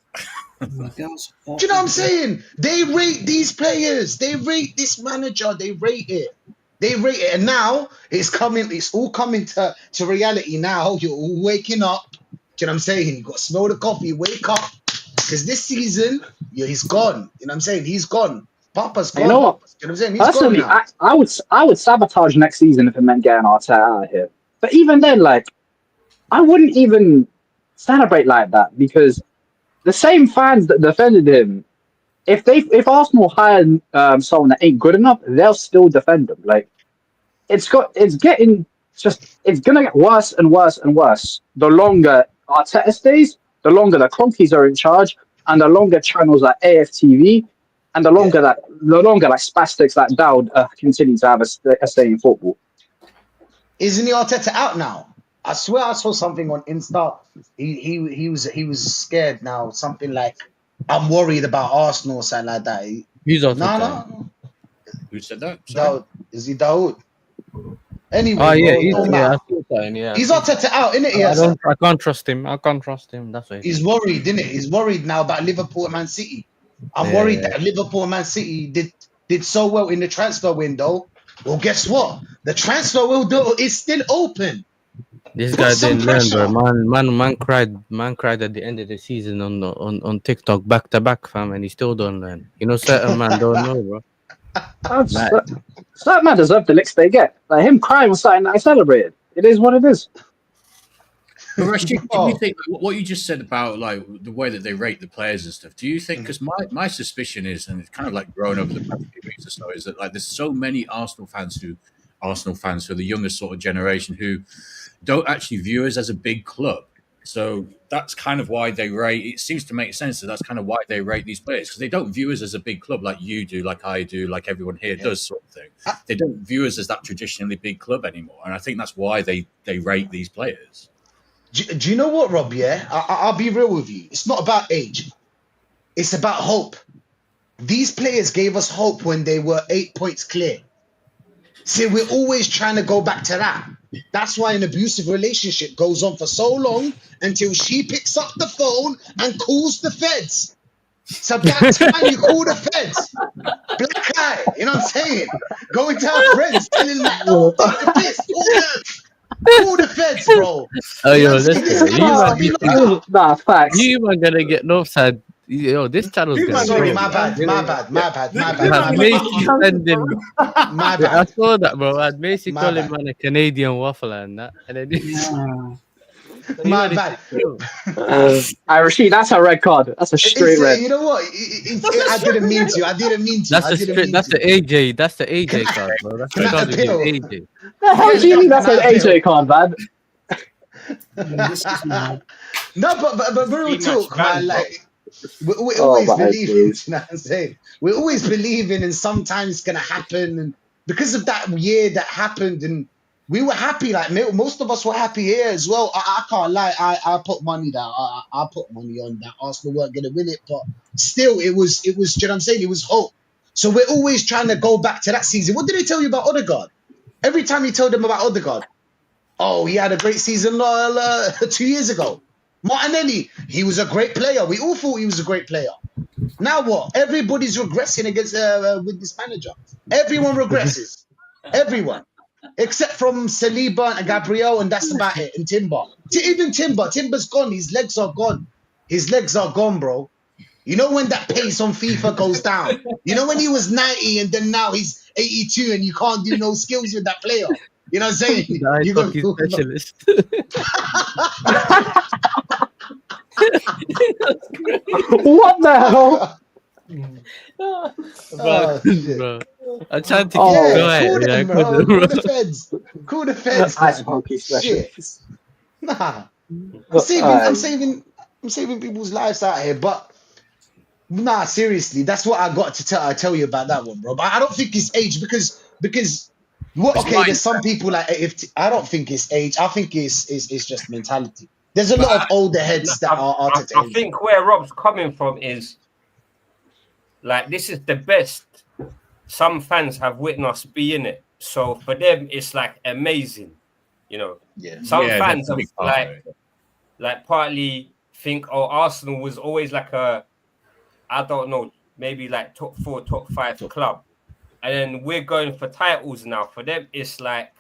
Do you know what I'm saying? They rate these players. They rate this manager. They rate it. And now it's all coming to reality now. You're all waking up. Do you know what I'm saying? You got to smell the coffee, wake up. Because this season, he's gone. You know what I'm saying? He's gone. Papa's gone. You know what? You know what I'm saying? He's Personally, gone now. I would sabotage next season if it meant getting Arteta out of here. But even then, like, I wouldn't even celebrate like that, because the same fans that defended him, if Arsenal hired someone that ain't good enough, they'll still defend him. Like, it's gonna get worse and worse and worse the longer Arteta stays, the longer the Cronkies are in charge, and the longer channels like AFTV, and the longer like spastics like Dowd continue to have a say in football. Isn't the Arteta out now? I swear I saw something on Insta. He was scared now. Something like, I'm worried about Arsenal or something like that. He's Arteta. No. Who said that? Daoud. Is he Daoud? Anyway, Oh yeah, bro, he's Arteta out, innit? I can't trust him. That's why He's worried, innit? He's worried now about Liverpool and Man City. I'm worried that Liverpool and Man City did so well in the transfer window. Well, guess what? The transfer window is still open. This guy didn't learn, bro. Man cried at the end of the season on TikTok back to back, fam, and he still don't learn. You know, certain man don't know, bro. Certain man deserve the licks they get. Like, him crying was something that I celebrated. It is what it is. But Rashid, do you think what you just said about like the way that they rate the players and stuff? Do you think, because my suspicion is, and it's kind of like grown over the past few weeks or so, is that like there's so many Arsenal fans who are the younger sort of generation who don't actually view us as a big club. So that's kind of why they rate. It seems to make sense that that's kind of why they rate these players, because they don't view us as a big club like you do, like I do, like everyone here does, sort of thing. They don't view us as that traditionally big club anymore, and I think that's why they rate these players. Do you know what, Rob? Yeah, I'll be real with you. It's not about age. It's about hope. These players gave us hope when they were 8 points clear. See, we're always trying to go back to that. That's why an abusive relationship goes on for so long until she picks up the phone and calls the feds. It's about time you call the feds. Black eye, you know what I'm saying? Going to her friends, telling them, don't take the piss. Call the feds, bro. Oh, yo, listen. Nah, facts. You are gonna get no side. Yo, this channel's gonna Sorry, go. my bad. Macy sending. My I bad. saw that, bro. I had Macy My calling bad. man a Canadian waffle and that. And then My bad. Rashid, that's a red card. That's a straight red. You know what? I didn't mean to. I didn't mean to. That's I the didn't straight. mean That's to. the AJ. That's the Can AJ I- card, bro. That's can the I card against appeal? AJ. The hell do you mean that's an Can I AJ card, man? This is mad. No, but real Three-match talk, ban, man. bro. Like we Oh, always my believe. days. You know what I'm saying? We always believe in, and sometimes it's gonna happen. And because of that year that happened, and we were happy. Like most of us were happy here as well. I can't lie. I put money down. I put money on that Arsenal weren't gonna win it, but still, it was. You know what I'm saying? It was hope. So we're always trying to go back to that season. What did they tell you about Odegaard? Every time you told them about Odegaard, oh, he had a great season 2 years ago. Martinelli, he was a great player. We all thought he was a great player. Now what? Everybody's regressing against with this manager. Everyone regresses. Everyone. Except from Saliba and Gabriel, and that's about it. And Timber. Even Timber. Timber's gone. His legs are gone. His legs are gone, bro. You know when that pace on FIFA goes down? You know when he was 90 and then now he's 82 and you can't do no skills with that player? You know what I'm saying? The ice You go, hockey specialist. What the hell? Oh, shit. Bro, I'm trying to keep Oh, Yeah, quiet. call Yeah, them, bro. Call the feds. Call the feds. Ice man. hockey Shit. specialist. Nah. Aye. I'm saving people's lives out here, but nah, seriously, that's what I got to tell you about that one, bro. But I don't think it's age because what? It's Okay, there's some mindset. people like if I don't think it's age. I think it's just mentality. There's a But lot of older heads that are I Arteta. think where Rob's coming from is like this is the best some fans have witnessed be in it. So for them, it's like amazing, you know. Yeah. Some Yeah, fans that's a have big part of it. like partly think, oh, Arsenal was always like a, I don't know, maybe like top 4, top 5 club, and then we're going for titles now. For them, it's like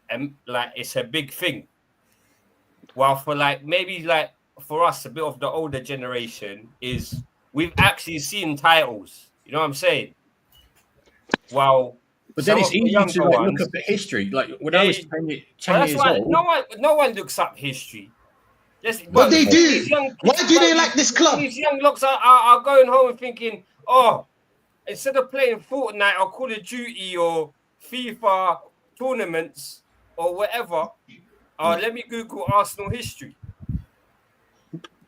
it's a big thing. Well, for like maybe like for us, a bit of the older generation is we've actually seen titles. You know what I'm saying? Well, But then some it's of the easy younger to like ones, look up at history. Like when I was 10, well, 10 that's years why old, no one looks up history. But they do. These young Why kids, do they like this club? These young locks are going home and thinking, oh, instead of playing Fortnite or Call of Duty or FIFA tournaments or whatever, let me Google Arsenal history.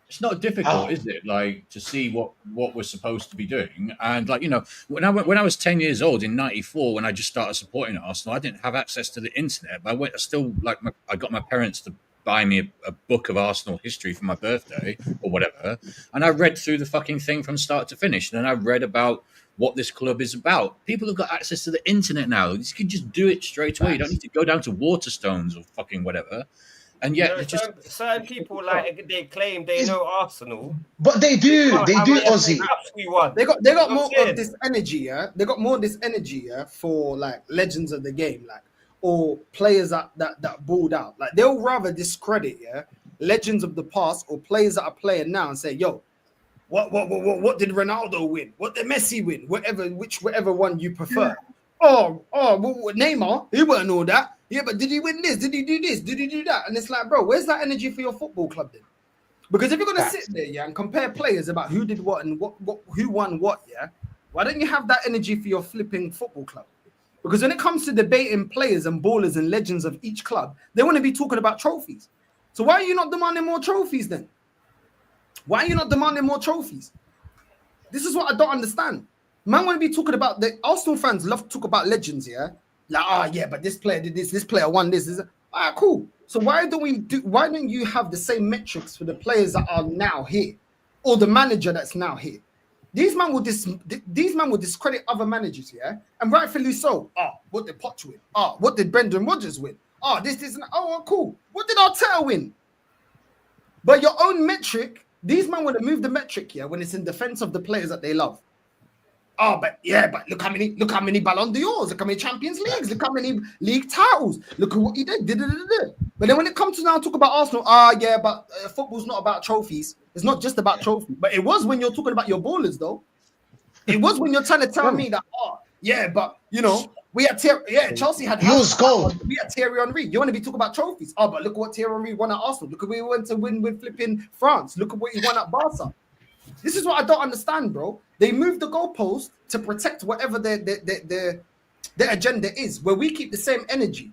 it's not difficult, Oh. is it? Like to see what we're supposed to be doing. And like when I was 10 years old in '94, when I just started supporting Arsenal, I didn't have access to the internet. But I got my parents to buy me a book of Arsenal history for my birthday or whatever, and I read through the fucking thing from start to finish. And then I read about what this club is about. People have got access to the internet now. You can just do it straight away. You don't need to go down to Waterstones or fucking whatever. And yet, You know, certain people like they claim they know Arsenal. But they do. They do, Ozzy. We won. They got You know more what I'm saying? of this energy, yeah. They got more of this energy, yeah, for like legends of the game, like or players that balled out. Like they'll rather discredit, yeah, legends of the past or players that are playing now and say, yo, what did Ronaldo win? What did Messi win? Whichever one you prefer. Well, Neymar, he wasn't all that. Yeah, but did he win this? Did he do this? Did he do that? And it's like, bro, where's that energy for your football club then? Because if you're gonna sit there, yeah, and compare players about who did what and what who won what, yeah, why don't you have that energy for your flipping football club? Because when it comes to debating players and ballers and legends of each club, they want to be talking about trophies. So why are you not demanding more trophies then? Why are you not demanding more trophies? This is what I don't understand. Man, want to be talking about the Arsenal fans love to talk about legends, yeah. Like, yeah, but this player did this player won this. All right, cool. So why don't you have the same metrics for the players that are now here, or the manager that's now here? These man will discredit other managers, yeah, and rightfully so. What did Poch win? What did Brendan Rodgers win? This and cool. What did Arteta win? But your own metric, these men want to move the metric, yeah, when it's in defense of the players that they love. But look how many Ballon d'Ors, look how many Champions Leagues, look how many league titles, look at what he did. But then when it comes to now talk about Arsenal, but football's not about trophies. It's not just about trophies. But it was when you're talking about your ballers, though. It was when you're trying to tell me that, but you know, We had Chelsea had Yours gold. We had Thierry Henry. You want to be talking about trophies? Oh, but look at what Thierry Henry won at Arsenal. Look at what he went to win with flipping France. Look at what he won at Barca. This is what I don't understand, bro. They moved the goalpost to protect whatever their agenda is. Where we keep the same energy.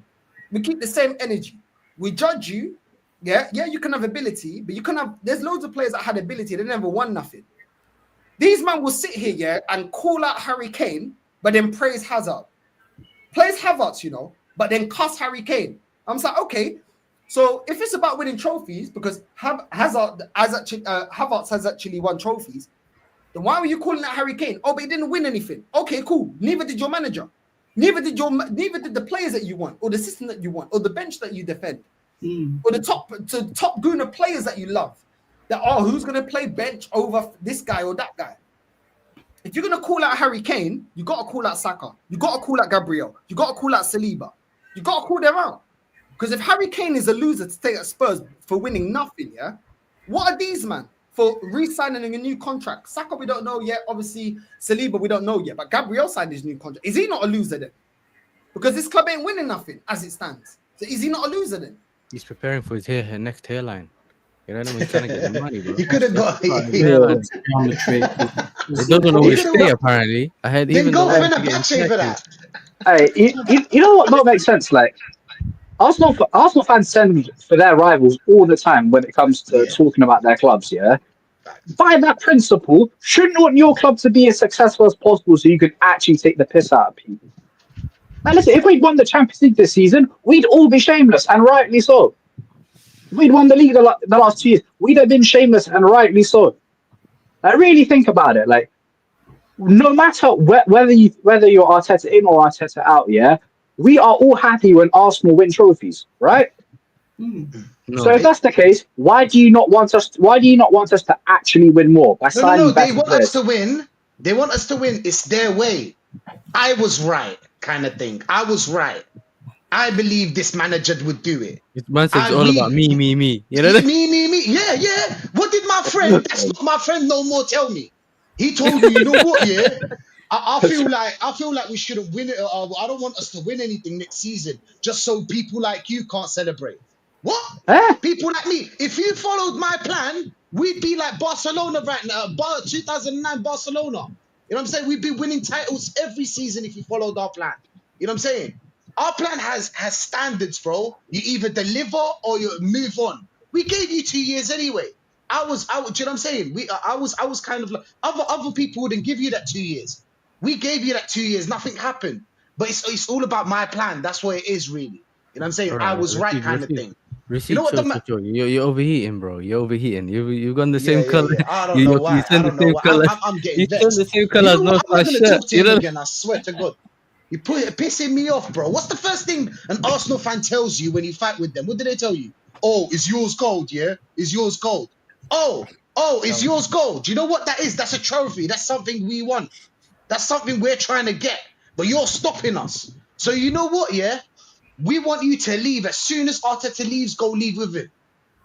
We keep the same energy. We judge you. Yeah, you can have ability, but you can have. There's loads of players that had ability. They never won nothing. These men will sit here, yeah, and call out Harry Kane, but then praise Hazard. Plays Havertz, you know, but then cuss Harry Kane. I'm like, okay. So if it's about winning trophies, because Havertz has actually won trophies, then why were you calling out Harry Kane? Oh, but he didn't win anything. Okay, cool. Neither did your manager. Neither did the players that you want, or the system that you want, or the bench that you defend, or the top Gooner players that you love. That who's gonna play bench over this guy or that guy? If you're gonna call out Harry Kane, you gotta call out Saka. You gotta call out Gabriel. You gotta call out Saliba. You gotta call them out. Because if Harry Kane is a loser to stay at Spurs for winning nothing, yeah, what are these man for re-signing a new contract? Saka we don't know yet. Obviously Saliba we don't know yet. But Gabriel signed his new contract. Is he not a loser then? Because this club ain't winning nothing as it stands. So is he not a loser then? He's preparing for his next hairline. You know what I mean? He's trying to get the money, bro. You could have got. Yeah. They don't know where to stay, apparently. I had Then even go though for a picture for that. Hey, you know what don't make sense? Like Arsenal fans send for their rivals all the time when it comes to talking about their clubs. Yeah, by that principle, shouldn't you want your club to be as successful as possible so you can actually take the piss out of people? Now, listen, if we'd won the Champions League this season, we'd all be shameless, and rightly so. If we'd won the league the last 2 years, we'd have been shameless, and rightly so. I really think about it. Like, no matter whether you're Arteta in or Arteta out, yeah, we are all happy when Arsenal win trophies, right? No. So if that's the case, why do you not want us to actually win more by signing No. They better want players? us to win. They want us to win. It's their way. I was right, kind of thing. I was right. I believe this manager would do it. Man says it's all about me. You know? Me. Yeah. What did my friend? That's not my friend no more. Tell me. He told me, you know what? Yeah, I feel like we shouldn't win it. I don't want us to win anything next season, just so people like you can't celebrate. What? People like me. If you followed my plan, we'd be like Barcelona right now. 2009 Barcelona. You know what I'm saying? We'd be winning titles every season if you followed our plan. You know what I'm saying? Our plan has standards, bro. You either deliver or you move on. We gave you 2 years anyway. I was, do you know what I'm saying? I was kind of like, other people wouldn't give you that 2 years. We gave you that 2 years, nothing happened. But it's all about my plan. That's what it is, really. You know what I'm saying? I was right, kind of thing. You know what you're overheating, bro. You're overheating. You've gone the same color. Yeah. I don't know why. I'm getting vexed. The same color as I'm not going to talk to shirt. him again. I swear to God. You're pissing me off, bro. What's the first thing an Arsenal fan tells you when you fight with them? What do they tell you? Oh, is yours gold? Yeah, is yours gold? Oh, is yours gold? Do you know what that is? That's a trophy. That's something we want. That's something we're trying to get. But you're stopping us. So you know what? Yeah, we want you to leave as soon as Arteta leaves. Go leave with him.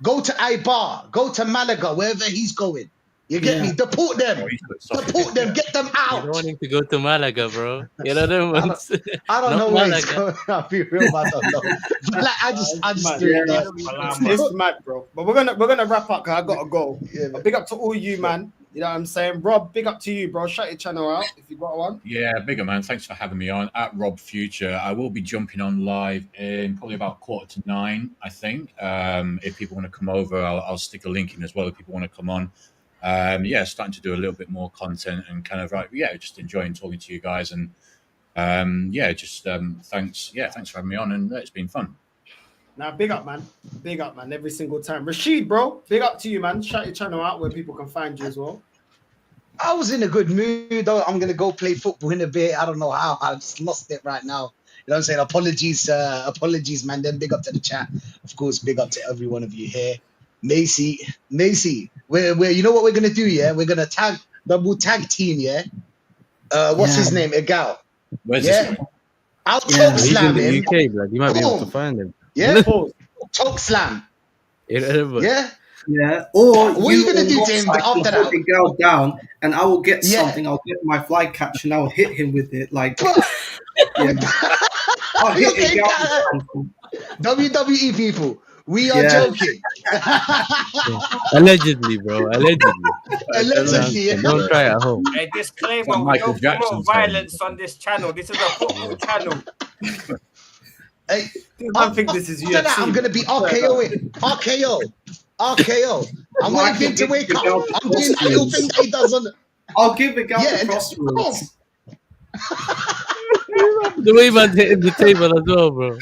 Go to Eibar. Go to Malaga, wherever he's going. You get me? Deport them. Deport them. Get them out. You don't want him to go to Malaga, bro. You know them ones. I don't know where he's going. I'll be real, I don't know. But like, I just do it. It's mad, bro. But we're gonna wrap up because I gotta go. Yeah, But big up to all you, man. You know what I'm saying? Rob, big up to you, bro. Shut your channel out if you got one. Yeah, bigger man. Thanks for having me on at Rob Future. I will be jumping on live in probably about 8:45, I think. If people want to come over, I'll stick a link in as well if people want to come on. Starting to do a little bit more content and kind of just enjoying talking to you guys and thanks for having me on and it's been fun. Now, big up, man. Every single time. Rashid, bro, big up to you, man. Shout your channel out where people can find you as well. I was in a good mood. I'm gonna go play football in a bit. I don't know how. I just lost it right now. You know what I'm saying? Apologies, man. Then big up to the chat. Of course, big up to every one of you here. Macy, we're you know what we're gonna do, yeah? We're gonna double tag team, yeah. What's his name? Egal. Where's this? I'll choke slam him. UK, blood. You might be able to find him. Yeah. Choke slam. Yeah. Yeah, or What are you gonna do to him alongside after will that? put the girl down, and I will get Yeah. something. I'll get my fly catch, and I'll hit him with it. Like, But yeah, I'll hit okay, the girl with something. WWE people, we are Yeah. joking. Allegedly, bro. Allegedly. Allegedly, yeah. Don't try at home. A disclaimer: Like we Michael don't Jackson promote saying. violence on this channel. This is a football channel. Hey, I think this is after that, I'm UFC. gonna be RKO. I'm waiting for him to wake up. I'm doing that little thing that he does on. I'll give the girl Yeah, the and crossroads. The way man's hitting the table as well, bro.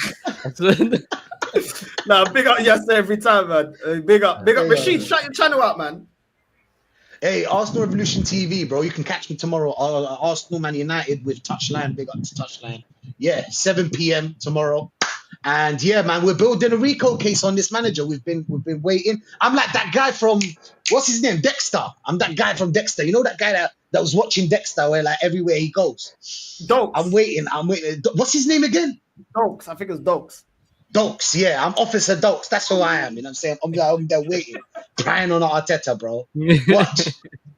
I swear. Nah, big up Yasser every time, man. Big up. Yeah. Rashid, shut your channel out, man. Hey, Arsenal Revolution TV, bro. You can catch me tomorrow. Arsenal Man United with Touchline. Big up to Touchline. Yeah, 7 p.m. tomorrow. And yeah, man, we're building a RICO case on this manager. We've been waiting. I'm like that guy from what's his name? Dexter. I'm that guy from Dexter. You know that guy that was watching Dexter where like everywhere he goes. Dokes. I'm waiting. What's his name again? Dokes. I think it's Dokes. Dokes, yeah, I'm Officer Dokes. That's who I am. You know what I'm saying? I'm there waiting, crying on Arteta, bro. Watch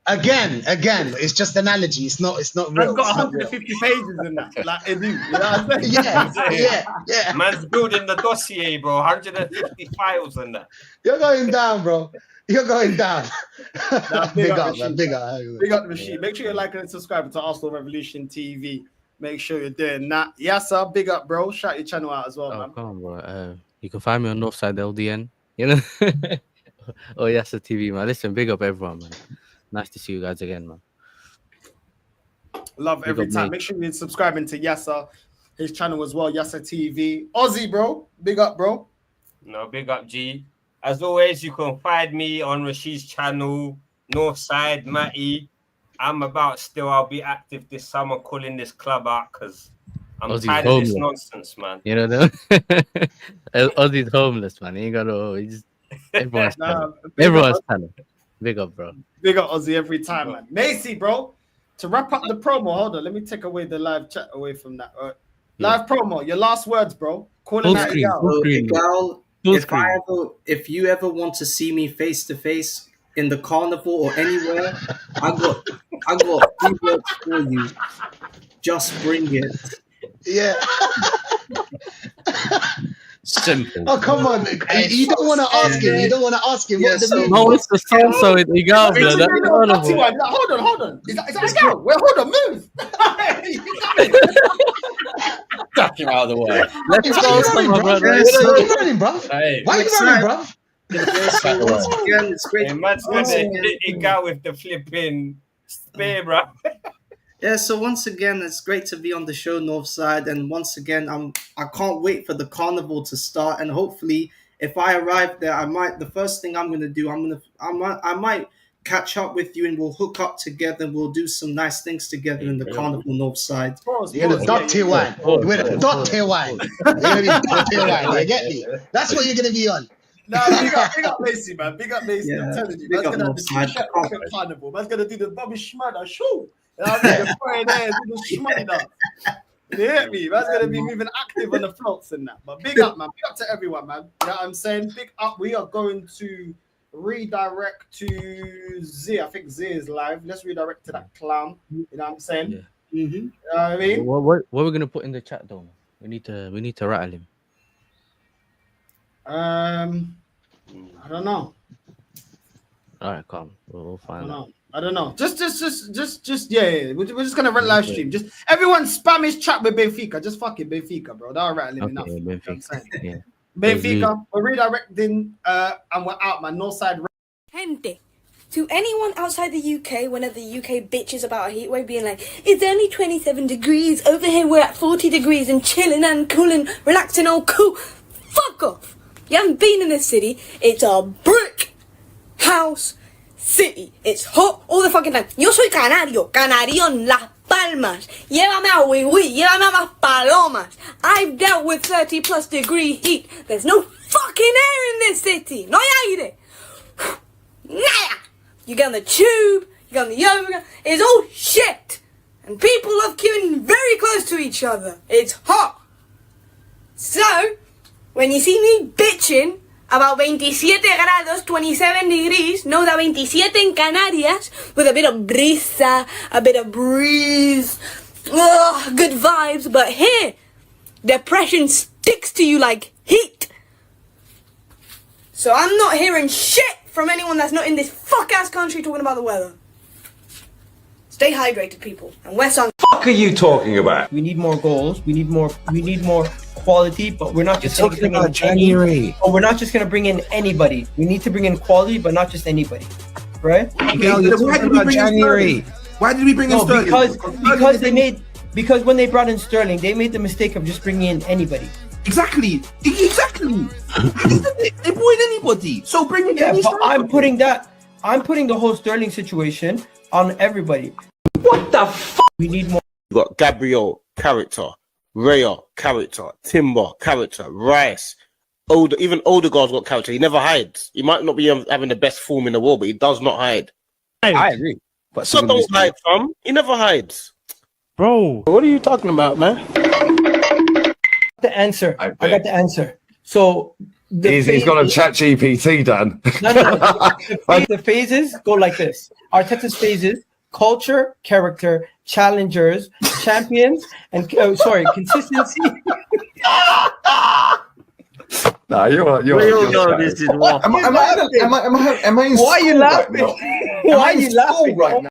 again. It's just analogy. It's not real. I've got It's not real. 150 pages in that. Like, it is, you know what I'm saying? Yeah. Man's building the dossier, bro. 150 files and that. You're going down, bro. You're going down. Nah, big up, up, Rashid. man. Big up. Big up the machine. Make sure you like and subscribe to Arsenal Revolution TV. Make sure you're doing that. Yes, sir. Big up, bro. Shout your channel out as well, Oh, man. come on, bro. You can find me on Northside LDN. You know? Oh, yes, the TV, man. Listen, big up everyone, man. Nice to see you guys again, man. Love every up, time. mate. Make sure you're subscribing to Yasser, his channel as well, Yasser TV. Aussie, bro. Big up, bro. No, big up, G. As always, you can find me on Rashid's channel, Northside Matty. I'll be active this summer calling this club out because I'm Aussie's tired of this homeless. nonsense, man. You know them? Aussie's homeless, man. He ain't got no. Everyone's talent. Everyone's talent. Big up, bro. Big up Aussie every time, man. Macy, bro. To wrap up the promo, hold on. Let me take away the live chat away from that. All right. Live promo. Your last words, bro. Calling Full out screen, Igal. full screen. Miguel, Full if screen. if you ever want to see me face to face in the carnival or anywhere, I got 3 words for you. Just bring it. Yeah. Simple. Oh, come on. You don't want to ask him. You don't want to ask him. Yeah, What the so- meaning? No, it's the song, so it Igal, It's bro. a That's little dirty horrible. one. Like, hold on. Is that Igal? Well, hold on, move. Duck him out of the way. Let's Why go, you running, summer, bro? brother. Yeah, so- Why you running, bro? Hey, Why you running, bro? Yeah, so once again, it's great. Hey, man's gonna hit it out with the flipping spear, bro. Yeah, so once again, it's great to be on the show Northside, and once again, I can't wait for the carnival to start, and hopefully, if I arrive there, the first thing I'm gonna do, I might catch up with you, and we'll hook up together, and we'll do some nice things together in the carnival Northside. You're gonna dot tier wine. You're gonna dot tier wine. You're gonna be dot tier wine. You get me? That's what you're gonna be on. Nah, big up Macy, man. Big up Macy. I'm Yeah, telling you. big Man's up gonna have the Northside. t-shirt like a carnival. Man's gonna do the Bobby Schmurder. Shoo. You know what I mean? The fire there, do the Schmurder. You hear me? Man's gonna be moving active on the floats and that. But big up, man. Big up to everyone, man. You know what I'm saying? Big up. We are going to redirect to Z. I think Z is live. Let's redirect to that clown. You know what I'm saying? Yeah. Mm-hmm. You know what I mean? What are we gonna put in the chat, though? We need to rattle him. I don't know. All right, calm. We'll find out. I don't know. Just, yeah. We're just gonna run live stream. Just everyone spam his chat with Benfica. Just fuck it, Benfica, bro. That'll rattle him enough. Okay, You know what I'm Benfica. saying? Yeah. Benfica. We're redirecting, and we're out, man. Northside. Gente, to anyone outside the UK, whenever the UK bitches about a heatwave, being like, it's only 27 degrees, over here we're at 40 degrees and chilling and cooling, relaxing, all cool. Fuck off! You haven't been in this city. It's a brick house city. It's hot all the fucking time. Yo soy canario en Las Palmas. Llévame a Wiwi, llévame a más palomas. I've dealt with 30 plus degree heat. There's no fucking air in this city. No hay aire. Nada. You get on the tube, you get on the overground, it's all shit. And people love queuing very close to each other. It's hot. So, when you see me bitching about 27 grados, 27 degrees, no, the 27 in Canarias, with a bit of brisa, a bit of breeze, good vibes. But here, depression sticks to you like heat. So I'm not hearing shit from anyone that's not in this fuck-ass country talking about the weather. Stay hydrated, people, and wear sun. What are you talking about? We need more goals. We need more quality. But we're not just talking about January. We're not just gonna bring in anybody. We need to bring in quality, but not just anybody, right? Why did we bring in Sterling? Because when they brought in Sterling, they made the mistake of just bringing in anybody. Exactly. They brought in anybody. So bring in any but I'm putting the whole Sterling situation on everybody. What the fuck? We need more. You got Gabriel, character. Raya, character. Timber, character. Rice. Even Odegaard's got character. He never hides. He might not be having the best form in the world, but he does not hide. I agree. But so don't hide, fam. He never hides. Bro, what are you talking about, man? The answer. I got the answer. So he's got a chat GPT done. The phases go like this. Arteta's phases: culture, character, challengers, champions, and consistency. No, you're this is what. Am I in Why are you laughing? Right now? Why are you laughing right now?